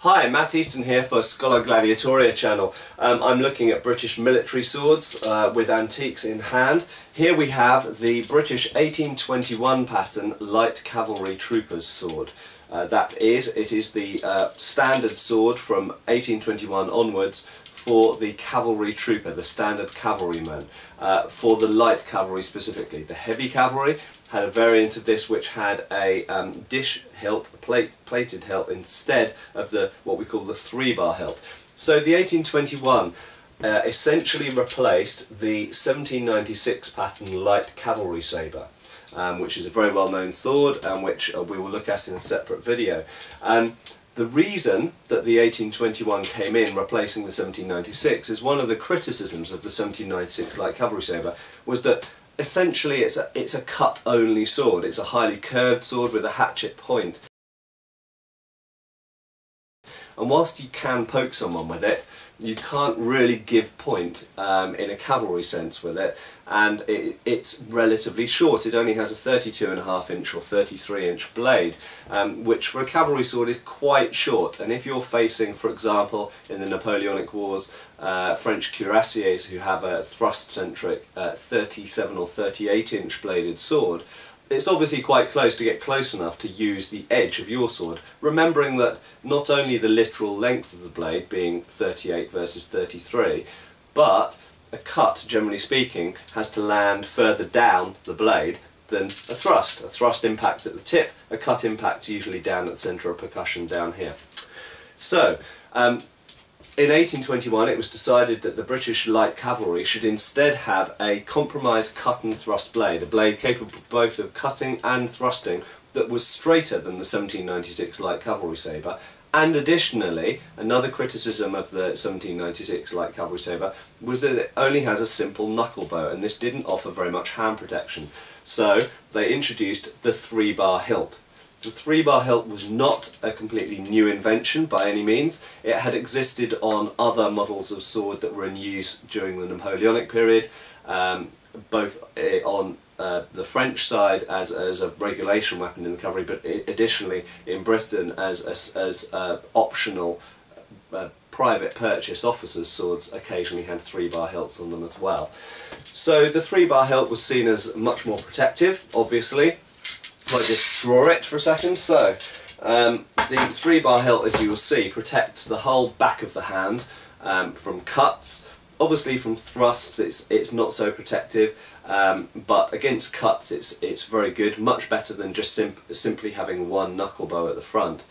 Hi, Matt Easton here for Schola Gladiatoria channel. I'm looking at British military swords with antiques in hand. Here we have the British 1821 pattern light cavalry trooper's sword. It is the standard sword from 1821 onwards for the cavalry trooper, the standard cavalryman, for the light cavalry specifically. The heavy cavalry had a variant of this which had a dish hilt, a plated hilt, instead of what we call the 3-bar hilt. So the 1821 essentially replaced the 1796 pattern light cavalry sabre, which is a very well known sword and which we will look at in a separate video. The reason that the 1821 came in replacing the 1796 is one of the criticisms of the 1796 light cavalry sabre was that essentially it's a cut-only sword. It's a highly curved sword with a hatchet point. And whilst you can poke someone with it, you can't really give point in a cavalry sense with it, and it's relatively short. It only has a 32.5 inch or 33 inch blade, which for a cavalry sword is quite short. And if you're facing, for example, in the Napoleonic Wars, French cuirassiers who have a thrust-centric 37 or 38 inch bladed sword, it's obviously quite close to get close enough to use the edge of your sword, remembering that not only the literal length of the blade being 38 versus 33, but a cut, generally speaking, has to land further down the blade than a thrust. A thrust impacts at the tip, a cut impacts usually down at the centre of percussion down here. So, in 1821 it was decided that the British light cavalry should instead have a compromise cut and thrust blade, a blade capable both of cutting and thrusting that was straighter than the 1796 light cavalry sabre. And additionally, another criticism of the 1796 light cavalry sabre was that it only has a simple knuckle bow, and this didn't offer very much hand protection. So they introduced the 3-bar hilt. The 3-bar hilt was not a completely new invention by any means. It had existed on other models of sword that were in use during the Napoleonic period, both on the French side as a regulation weapon in the cavalry, but additionally in Britain as optional private purchase officers' swords occasionally had 3-bar hilts on them as well. So the 3-bar hilt was seen as much more protective, obviously. If I just draw it for a second, so the 3-bar hilt, as you will see, protects the whole back of the hand from cuts. Obviously from thrusts it's not so protective, but against cuts it's very good, much better than just simply having one knuckle bow at the front.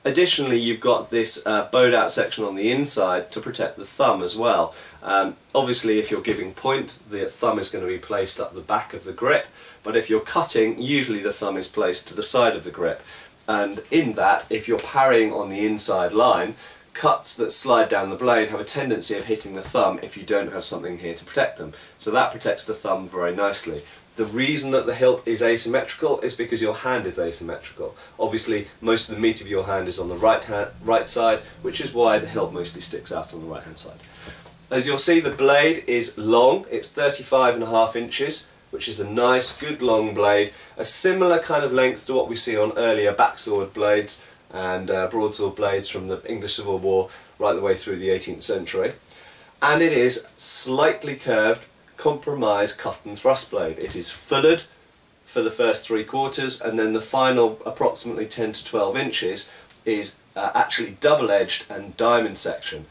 Additionally, you've got this bowed out section on the inside to protect the thumb as well. Obviously if you're giving point, the thumb is going to be placed up the back of the grip, but if you're cutting, usually the thumb is placed to the side of the grip. And in that, if you're parrying on the inside line, cuts that slide down the blade have a tendency of hitting the thumb if you don't have something here to protect them. So that protects the thumb very nicely. The reason that the hilt is asymmetrical is because your hand is asymmetrical. Obviously most of the meat of your hand is on the right side, which is why the hilt mostly sticks out on the right hand side. As you'll see, the blade is long, it's 35.5 inches, which is a nice good long blade, a similar kind of length to what we see on earlier backsword blades and broadsword blades from the English Civil War right the way through the 18th century. And it is slightly curved, compromise cut and thrust blade. It is fullered for the first 3/4, and then the final approximately 10 to 12 inches is actually double-edged and diamond section.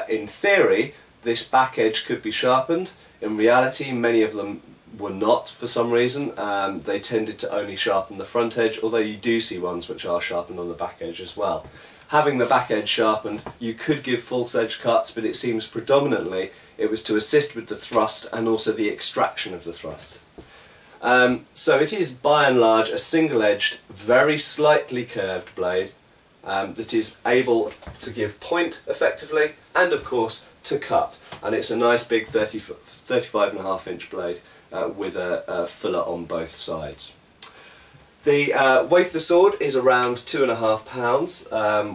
In theory, this back edge could be sharpened. In reality, many of them were not for some reason. They tended to only sharpen the front edge, although you do see ones which are sharpened on the back edge as well. Having the back edge sharpened, you could give false edge cuts, but it seems predominantly it was to assist with the thrust and also the extraction of the thrust. So it is by and large a single-edged, very slightly curved blade that is able to give point effectively and of course to cut, and it's a nice big 35.5 inch blade with a filler on both sides. The weight of the sword is around 2.5 pounds,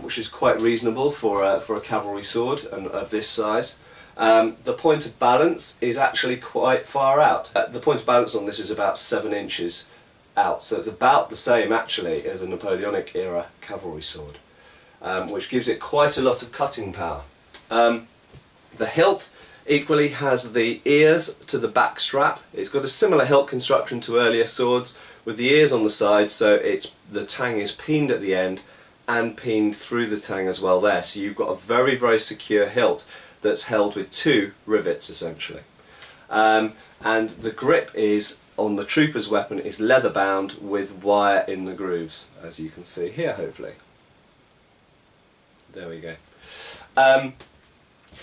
which is quite reasonable for a cavalry sword of this size. The point of balance is actually quite far out. The point of balance on this is about 7 inches out, so it's about the same actually as a Napoleonic era cavalry sword. which gives it quite a lot of cutting power. The hilt equally has the ears to the back strap. It's got a similar hilt construction to earlier swords, with the ears on the side, so the tang is peened at the end and peened through the tang as well there. So you've got a very, very secure hilt that's held with 2 rivets essentially. And the grip is on the trooper's weapon is leather bound with wire in the grooves, as you can see here hopefully. There we go.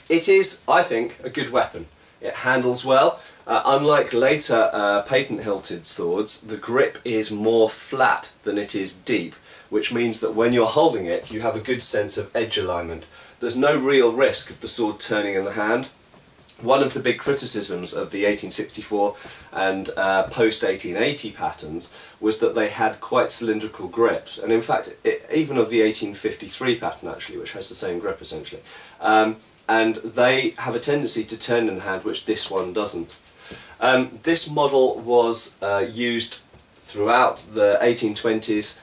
It is, I think, a good weapon. It handles well. Unlike later patent hilted swords, the grip is more flat than it is deep, which means that when you're holding it you have a good sense of edge alignment. There's no real risk of the sword turning in the hand. One of the big criticisms of the 1864 and post-1880 patterns was that they had quite cylindrical grips, and in fact even of the 1853 pattern actually, which has the same grip essentially, and they have a tendency to turn in the hand, which this one doesn't. This model was used throughout the 1820s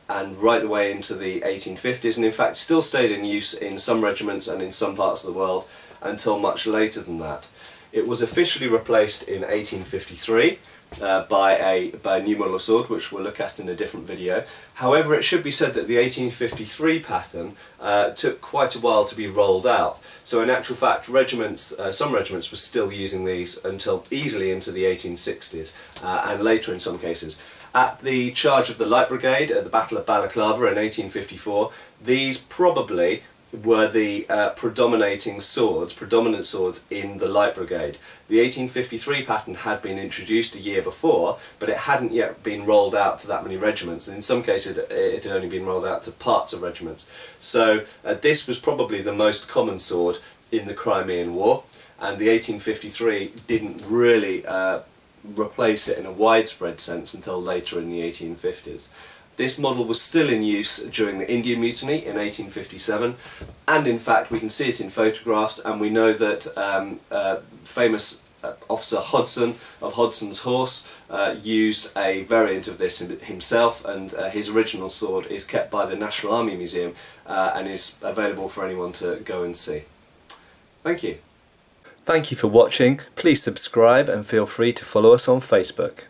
and right the way into the 1850s, and in fact still stayed in use in some regiments and in some parts of the world until much later than that. It was officially replaced in 1853 by a new model of sword, which we'll look at in a different video. However, it should be said that the 1853 pattern took quite a while to be rolled out. So in actual fact, regiments, some regiments were still using these until easily into the 1860s, and later in some cases. At the charge of the Light Brigade at the Battle of Balaclava in 1854, these probably were the predominant swords in the Light Brigade. The 1853 pattern had been introduced a year before, but it hadn't yet been rolled out to that many regiments, and in some cases it had only been rolled out to parts of regiments. So this was probably the most common sword in the Crimean War, and the 1853 didn't really replace it in a widespread sense until later in the 1850s. This model was still in use during the Indian Mutiny in 1857, and in fact we can see it in photographs, and we know that famous officer Hodson of Hodson's Horse used a variant of this himself, and his original sword is kept by the National Army Museum and is available for anyone to go and see. Thank you. Thank you for watching. Please subscribe and feel free to follow us on Facebook.